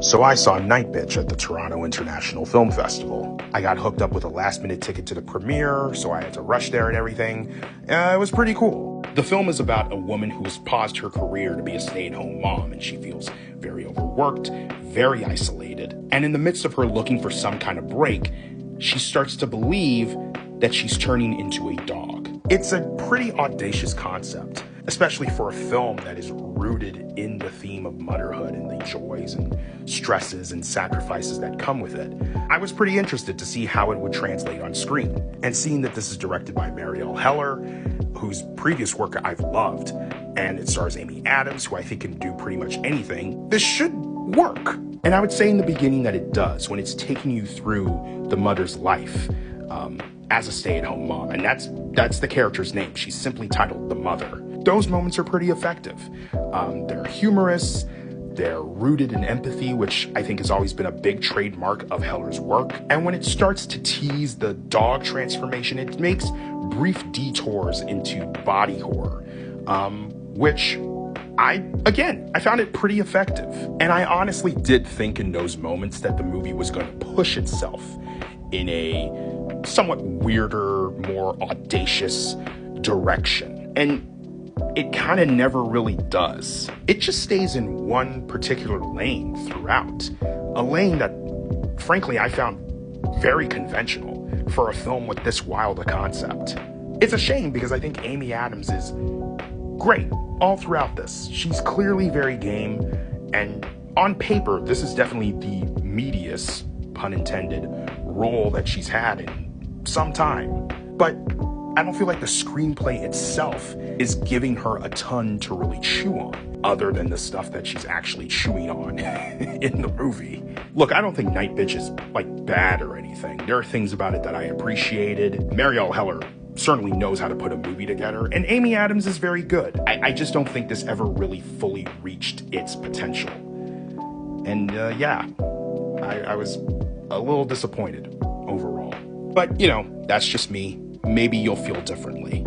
So I saw Nightbitch at the Toronto International Film Festival. I got hooked up with a last-minute ticket to the premiere, so I had to rush there and everything. It was pretty cool. The film is about a woman who has paused her career to be a stay-at-home mom, and she feels very overworked, very isolated. And in the midst of her looking for some kind of break, she starts to believe that she's turning into a dog. It's a pretty audacious concept, especially for a film that is rooted in the theme of motherhood and the joys and stresses and sacrifices that come with it. I was pretty interested to see how it would translate on screen. And seeing that this is directed by Marielle Heller, whose previous work I've loved, and it stars Amy Adams, who I think can do pretty much anything, this should work. And I would say in the beginning that it does, when it's taking you through the mother's life as a stay-at-home mom. And that's the character's name. She's simply titled The Mother. Those moments are pretty effective. They're humorous, they're rooted in empathy, which I think has always been a big trademark of Heller's work. And when it starts to tease the dog transformation, it makes brief detours into body horror, which I found it pretty effective. And I honestly did think in those moments that the movie was going to push itself in a somewhat weirder, more audacious direction. And it kind of never really does. It just stays in one particular lane throughout. A lane that, frankly, I found very conventional for a film with this wild a concept. It's a shame because I think Amy Adams is great all throughout this. She's clearly very game, and on paper, this is definitely the meatiest, pun intended, role that she's had in some time. But I don't feel like the screenplay itself is giving her a ton to really chew on, other than the stuff that she's actually chewing on in the movie. Look, I don't think Nightbitch is bad or anything. There are things about it that I appreciated. Marielle Heller certainly knows how to put a movie together, and Amy Adams is very good. I just don't think this ever really fully reached its potential. And I was a little disappointed overall. But, that's just me. Maybe you'll feel differently.